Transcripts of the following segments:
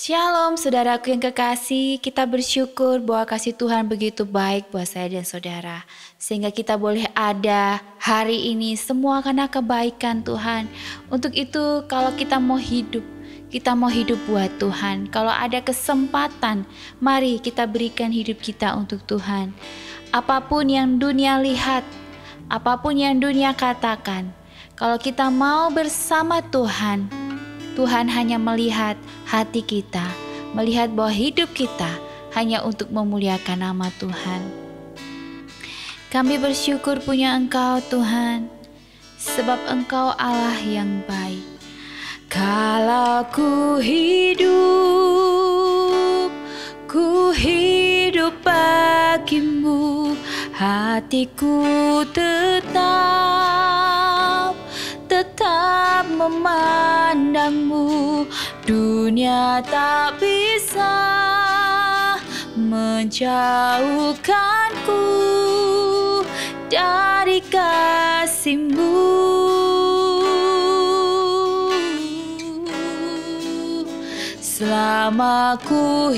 Shalom saudaraku yang kekasih, kita bersyukur bahwa kasih Tuhan begitu baik buat saya dan saudara. Sehingga kita boleh ada hari ini semua karena kebaikan Tuhan. Untuk itu kalau kita mau hidup buat Tuhan. Kalau ada kesempatan, mari kita berikan hidup kita untuk Tuhan. Apapun yang dunia lihat, apapun yang dunia katakan, kalau kita mau bersama Tuhan, Tuhan hanya melihat hati kita, melihat bahwa hidup kita hanya untuk memuliakan nama Tuhan. Kami bersyukur punya Engkau Tuhan, sebab Engkau Allah yang baik. Kalau ku hidup bagimu, hatiku tetap memandangmu. Dunia tak bisa menjauhkanku dari kasih-Mu. Selama ku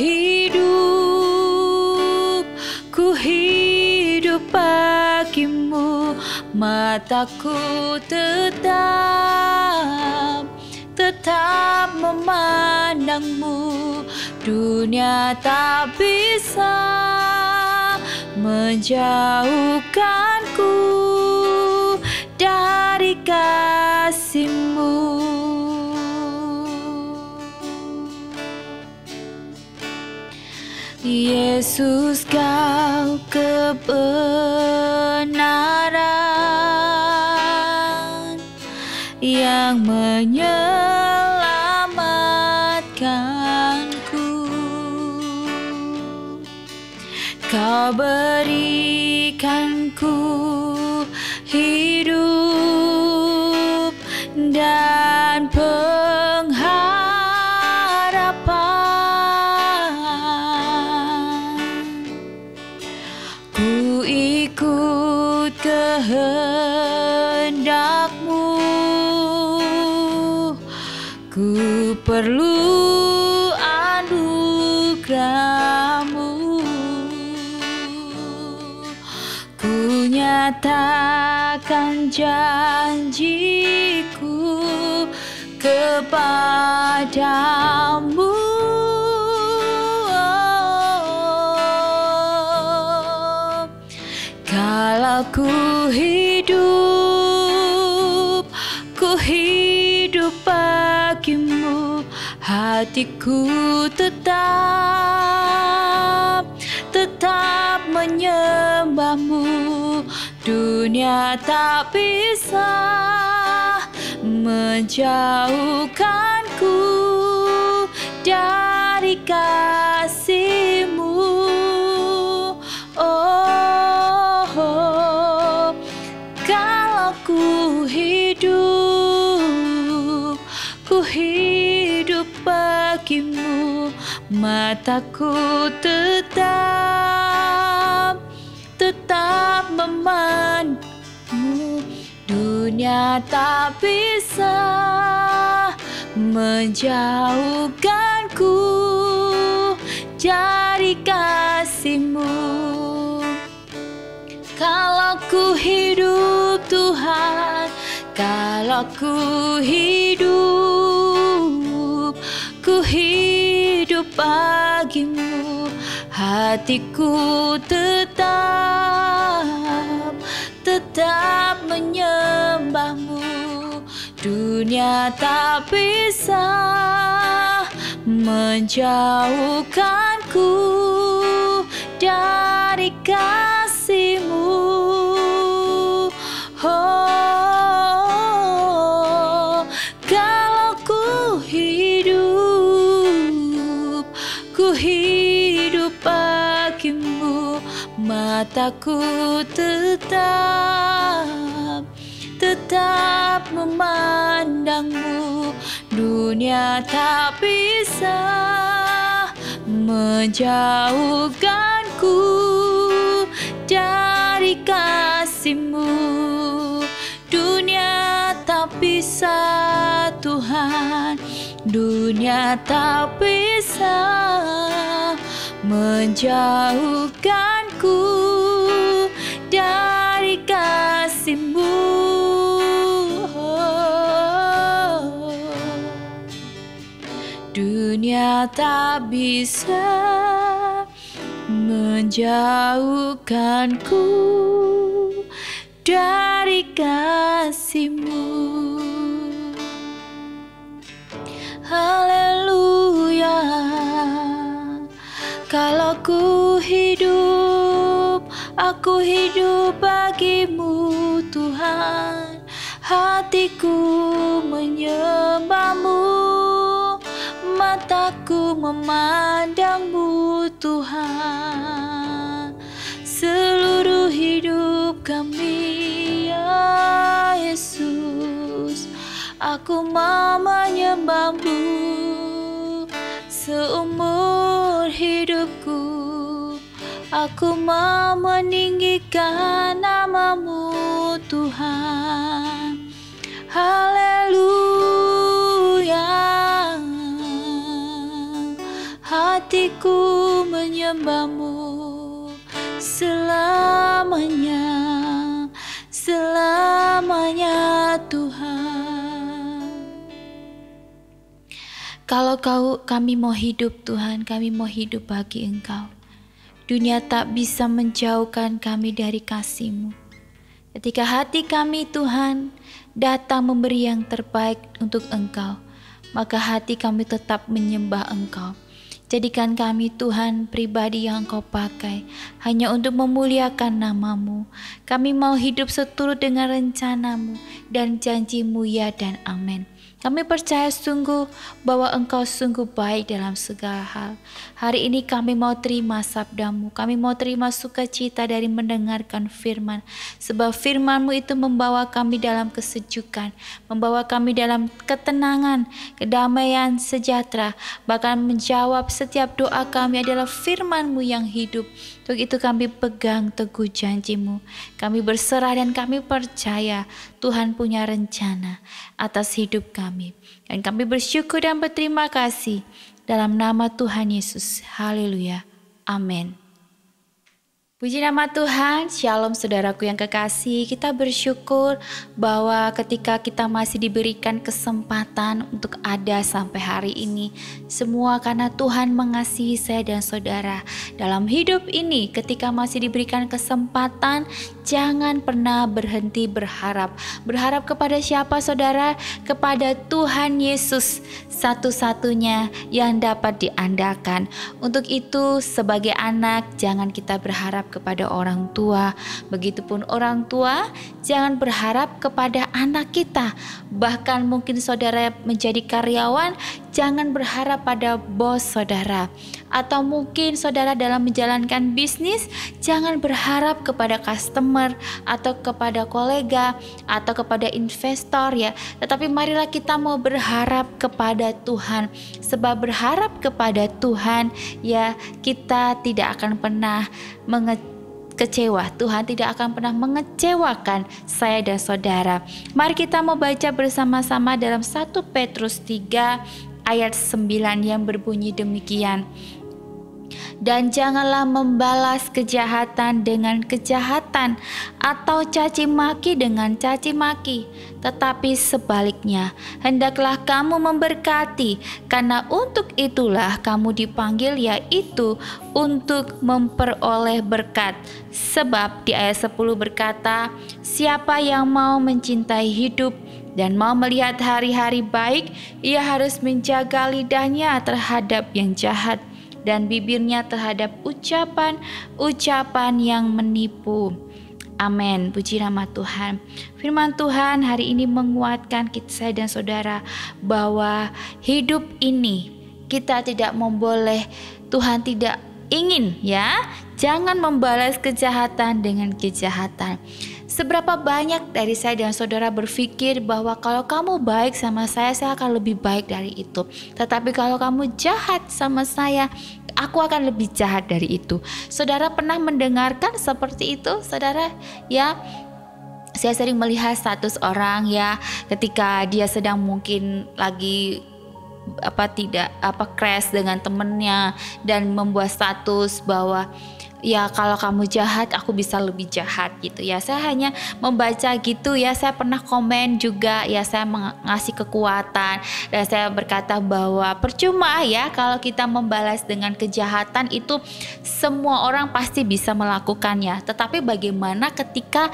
hidup bagimu, mataku tetap memandangmu. Dunia tak bisa menjauhkanku dari kasih-Mu. Yesus, Kau kebenaran yang menyelamatkanku. Kau berikanku hidup dan ku ikut kehendak-Mu, ku perlu anugerah-Mu. Ku nyatakan janjiku kepadamu. Kalau ku hidup bagimu, hatiku tetap menyembah-Mu. Dunia tak bisa menjauhkanku dari kasih-Mu. Kalau ku hidup bagimu, mataku tetap memandangmu. Dunia tak bisa menjauhkanku dari kasih-Mu. Kalau ku hidup Tuhan, kalau ku hidup bagimu, hatiku tetap menyembah-Mu. Dunia tak bisa menjauhkanku dari kasih-Mu. Kalau ku hidup bagimu, mataku tetap memandang-Mu. Dunia tak bisa menjauhkanku dari kasih-Mu. Dunia tak bisa Tuhan, dunia tak bisa menjauhkanku dari kasih-Mu. Dunia tak bisa menjauhkanku dari kasih-Mu. Haleluya. Kalau ku hidup, aku hidup bagi-Mu Tuhan. Hatiku menyembah-Mu, mataku memandang-Mu Tuhan. Seluruh hidup kami ya Yesus, aku mau menyembah-Mu. Seumur hidupku aku mau meninggikan nama-Mu Tuhan. Haleluya. Hatiku menyembah-Mu selamanya, selamanya Tuhan. Kalau kami mau hidup Tuhan, kami mau hidup bagi Engkau. Dunia tak bisa menjauhkan kami dari kasih-Mu. Ketika hati kami Tuhan datang memberi yang terbaik untuk Engkau, maka hati kami tetap menyembah Engkau. Jadikan kami Tuhan pribadi yang Engkau pakai hanya untuk memuliakan nama-Mu. Kami mau hidup seturut dengan rencana-Mu dan janji-Mu ya dan amin. Kami percaya sungguh bahwa Engkau sungguh baik dalam segala hal. Hari ini kami mau terima sabda-Mu, kami mau terima sukacita dari mendengarkan firman. Sebab firman-Mu itu membawa kami dalam kesejukan, membawa kami dalam ketenangan, kedamaian, sejahtera. Bahkan menjawab setiap doa kami adalah firman-Mu yang hidup. Untuk itu kami pegang teguh janji-Mu. Kami berserah dan kami percaya Tuhan punya rencana atas hidup kami. Dan kami bersyukur dan berterima kasih dalam nama Tuhan Yesus. Haleluya. Amin. Puji nama Tuhan. Shalom saudaraku yang kekasih. Kita bersyukur bahwa ketika kita masih diberikan kesempatan untuk ada sampai hari ini, semua karena Tuhan mengasihi saya dan saudara. Dalam hidup ini ketika masih diberikan kesempatan, jangan pernah berhenti berharap. Berharap kepada siapa saudara? Kepada Tuhan Yesus, satu-satunya yang dapat diandalkan. Untuk itu sebagai anak jangan kita berharap kepada orang tua. Begitupun orang tua jangan berharap kepada anak kita. Bahkan mungkin saudara menjadi karyawan, jangan berharap pada bos saudara. Atau mungkin saudara dalam menjalankan bisnis, jangan berharap kepada customer atau kepada kolega atau kepada investor ya. Tetapi marilah kita mau berharap kepada Tuhan. Sebab berharap kepada Tuhan ya, kita tidak akan pernah kecewa. Tuhan tidak akan pernah mengecewakan saya dan saudara. Mari kita mau baca bersama-sama dalam 1 Petrus 3 ayat 9 yang berbunyi demikian. Dan janganlah membalas kejahatan dengan kejahatan atau caci maki dengan caci maki, tetapi sebaliknya hendaklah kamu memberkati, karena untuk itulah kamu dipanggil, yaitu untuk memperoleh berkat. Sebab di ayat 10 berkata, siapa yang mau mencintai hidup dan mau melihat hari-hari baik, ia harus menjaga lidahnya terhadap yang jahat dan bibirnya terhadap ucapan-ucapan yang menipu. Amin. Puji nama Tuhan. Firman Tuhan hari ini menguatkan saya dan saudara bahwa hidup ini kita tidak memboleh, Tuhan tidak ingin ya, jangan membalas kejahatan dengan kejahatan. Seberapa banyak dari saya dan saudara berpikir bahwa kalau kamu baik sama saya akan lebih baik dari itu. Tetapi kalau kamu jahat sama saya, aku akan lebih jahat dari itu. Saudara pernah mendengarkan seperti itu, saudara? Ya, saya sering melihat status orang ya, ketika dia sedang mungkin lagi crash dengan temennya dan membuat status bahwa ya kalau kamu jahat aku bisa lebih jahat gitu ya. Saya hanya membaca gitu ya, saya pernah komen juga ya, saya mengasih kekuatan dan saya berkata bahwa percuma ya kalau kita membalas dengan kejahatan, itu semua orang pasti bisa melakukannya, tetapi bagaimana ketika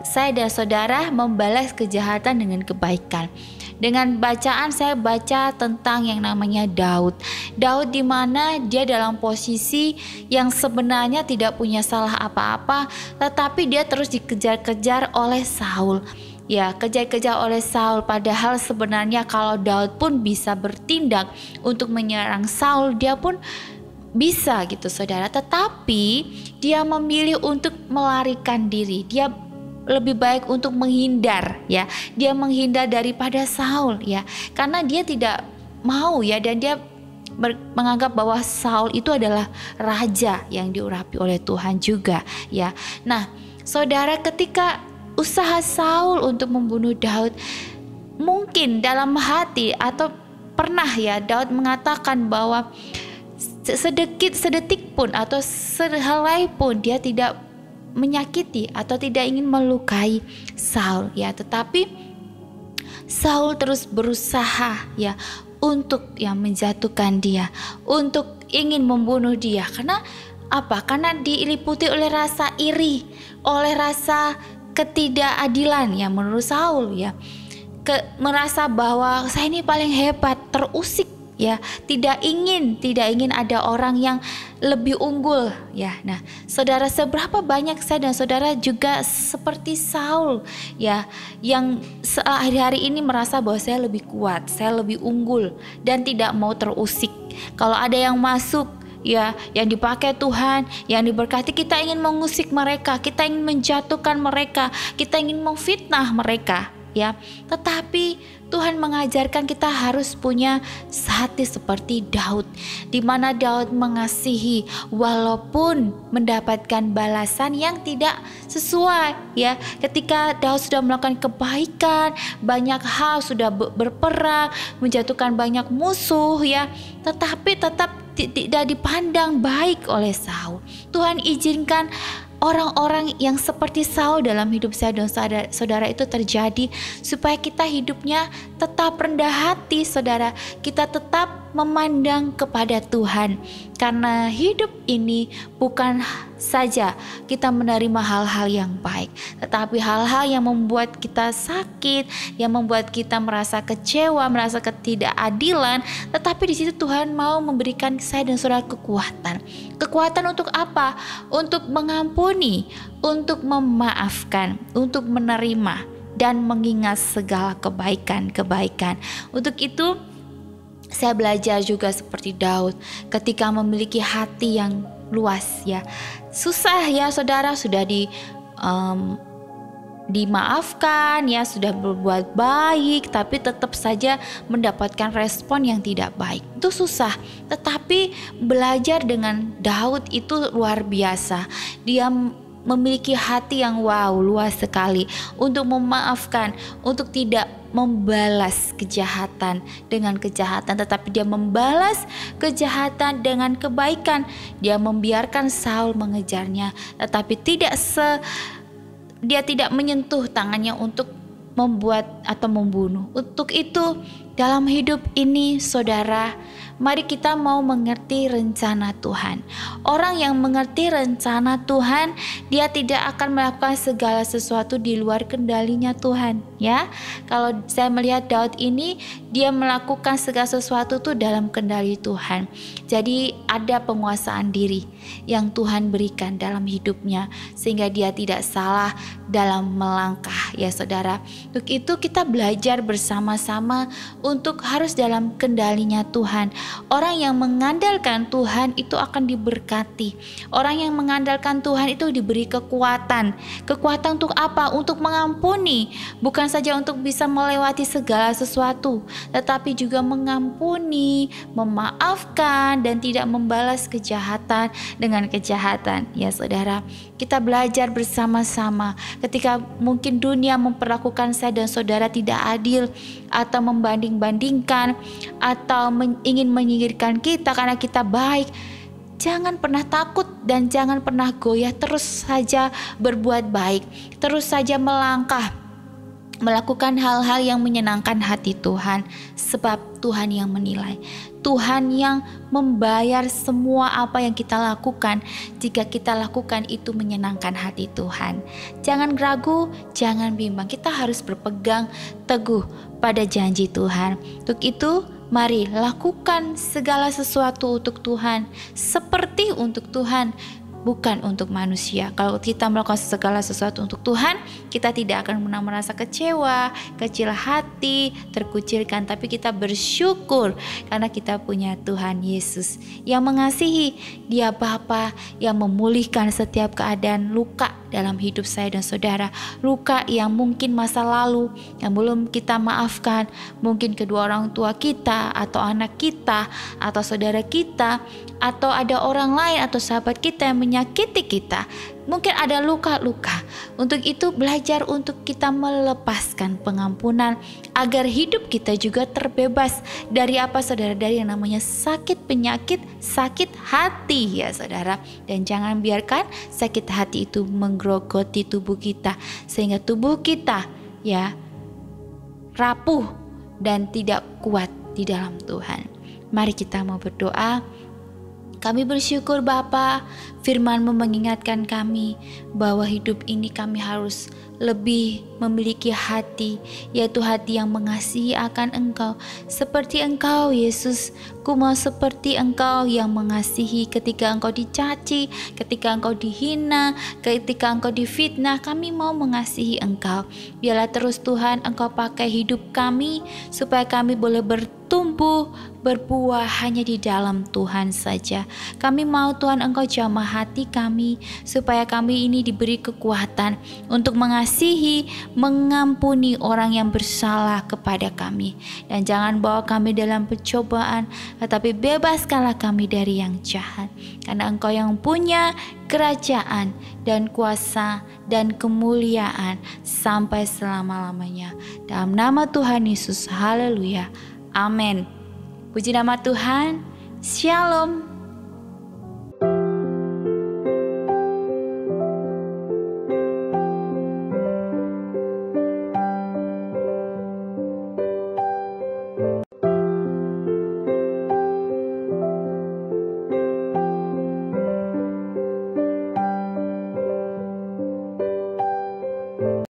saya dan saudara membalas kejahatan dengan kebaikan. Dengan bacaan saya baca tentang yang namanya Daud. Daud di mana dia dalam posisi yang sebenarnya tidak punya salah apa-apa, tetapi dia terus dikejar-kejar oleh Saul. Ya, kejar-kejar oleh Saul, padahal sebenarnya kalau Daud pun bisa bertindak untuk menyerang Saul, dia pun bisa gitu saudara, tetapi dia memilih untuk melarikan diri. Dia lebih baik untuk menghindar ya. Dia menghindar daripada Saul ya, karena dia tidak mau ya, dan dia menganggap bahwa Saul itu adalah raja yang diurapi oleh Tuhan juga ya. Nah, saudara, ketika usaha Saul untuk membunuh Daud, mungkin dalam hati atau pernah ya Daud mengatakan bahwa sedetik pun atau sehelai pun dia tidak menyakiti atau tidak ingin melukai Saul ya, tetapi Saul terus berusaha ya untuk yang menjatuhkan dia, untuk ingin membunuh dia. Karena apa? Karena diliputi oleh rasa iri, oleh rasa ketidakadilan ya menurut Saul ya. Merasa bahwa saya ini paling hebat, terusik ya, tidak ingin ada orang yang lebih unggul ya. Nah, saudara, seberapa banyak saya dan saudara juga seperti Saul ya, yang hari-hari ini merasa bahwa saya lebih kuat, saya lebih unggul dan tidak mau terusik. Kalau ada yang masuk ya, yang dipakai Tuhan, yang diberkati, kita ingin mengusik mereka, kita ingin menjatuhkan mereka, kita ingin memfitnah mereka ya. Tetapi Tuhan mengajarkan kita harus punya hati seperti Daud, di mana Daud mengasihi walaupun mendapatkan balasan yang tidak sesuai ya. Ketika Daud sudah melakukan kebaikan, banyak hal, sudah berperang, menjatuhkan banyak musuh ya, tetapi tetap tidak dipandang baik oleh Saul. Tuhan izinkan orang-orang yang seperti Saul dalam hidup saya dan saudara itu terjadi, supaya kita hidupnya tetap rendah hati saudara, kita tetap memandang kepada Tuhan. Karena hidup ini bukan saja kita menerima hal-hal yang baik, tetapi hal-hal yang membuat kita sakit, yang membuat kita merasa kecewa, merasa ketidakadilan. Tetapi di situ Tuhan mau memberikan saya dan saudara kekuatan. Kekuatan untuk apa? Untuk mengampuni, untuk memaafkan, untuk menerima dan mengingat segala kebaikan-kebaikan. Untuk itu saya belajar juga seperti Daud, ketika memiliki hati yang luas ya. Susah ya saudara, sudah dimaafkan ya, sudah berbuat baik, tapi tetap saja mendapatkan respon yang tidak baik. Itu susah. Tetapi belajar dengan Daud itu luar biasa. Dia memiliki hati yang luas sekali untuk memaafkan, untuk tidak membalas kejahatan dengan kejahatan, tetapi dia membalas kejahatan dengan kebaikan. Dia membiarkan Saul mengejarnya, tetapi dia tidak menyentuh tangannya untuk membuat atau membunuh. Untuk itu dalam hidup ini saudara, mari kita mau mengerti rencana Tuhan. Orang yang mengerti rencana Tuhan, dia tidak akan melakukan segala sesuatu di luar kendalinya Tuhan ya. Kalau saya melihat Daud ini, dia melakukan segala sesuatu tuh dalam kendali Tuhan. Jadi ada penguasaan diri yang Tuhan berikan dalam hidupnya, sehingga dia tidak salah dalam melangkah ya saudara. Untuk itu kita belajar bersama-sama untuk harus dalam kendalinya Tuhan. Orang yang mengandalkan Tuhan itu akan diberkati. Orang yang mengandalkan Tuhan itu diberi kekuatan. Kekuatan untuk apa? Untuk mengampuni, bukan saja untuk bisa melewati segala sesuatu, tetapi juga mengampuni, memaafkan, dan tidak membalas kejahatan dengan kejahatan. Ya saudara, kita belajar bersama-sama ketika mungkin dunia memperlakukan saya dan saudara tidak adil, atau membanding-bandingkan, atau ingin menyingkirkan kita karena kita baik. Jangan pernah takut dan jangan pernah goyah, terus saja berbuat baik, terus saja melangkah, melakukan hal-hal yang menyenangkan hati Tuhan, sebab Tuhan yang menilai, Tuhan yang membayar semua apa yang kita lakukan. Jika kita lakukan itu menyenangkan hati Tuhan, jangan ragu, jangan bimbang, kita harus berpegang teguh pada janji Tuhan. Untuk itu, mari lakukan segala sesuatu untuk Tuhan, seperti untuk Tuhan, bukan untuk manusia. Kalau kita melakukan segala sesuatu untuk Tuhan, kita tidak akan pernah merasa kecewa, kecil hati, terkucilkan, tapi kita bersyukur karena kita punya Tuhan Yesus yang mengasihi. Dia Bapa yang memulihkan setiap keadaan luka dalam hidup saya dan saudara. Luka yang mungkin masa lalu yang belum kita maafkan, mungkin kedua orang tua kita, atau anak kita, atau saudara kita, atau ada orang lain atau sahabat kita yang menyakiti kita. Mungkin ada luka-luka. Untuk itu belajar untuk kita melepaskan pengampunan, agar hidup kita juga terbebas dari apa saudara, dari yang namanya sakit penyakit, sakit hati ya saudara. Dan jangan biarkan sakit hati itu menggerogoti tubuh kita, sehingga tubuh kita ya rapuh dan tidak kuat di dalam Tuhan. Mari kita mau berdoa. Kami bersyukur Bapa, firman-Mu mengingatkan kami bahwa hidup ini kami harus lebih memiliki hati, yaitu hati yang mengasihi akan Engkau. Seperti Engkau Yesus, ku mau seperti Engkau yang mengasihi ketika Engkau dicaci, ketika Engkau dihina, ketika Engkau difitnah. Kami mau mengasihi Engkau. Biarlah terus Tuhan Engkau pakai hidup kami, supaya kami boleh bertumbuh, berbuah hanya di dalam Tuhan saja. Kami mau Tuhan Engkau jamah hati kami, supaya kami ini diberi kekuatan untuk mengasihi, mengampuni orang yang bersalah kepada kami. Dan jangan bawa kami dalam pencobaan, tetapi bebaskanlah kami dari yang jahat. Karena Engkau yang punya kerajaan dan kuasa dan kemuliaan sampai selama-lamanya. Dalam nama Tuhan Yesus, haleluya, amin. Puji nama Tuhan. Shalom.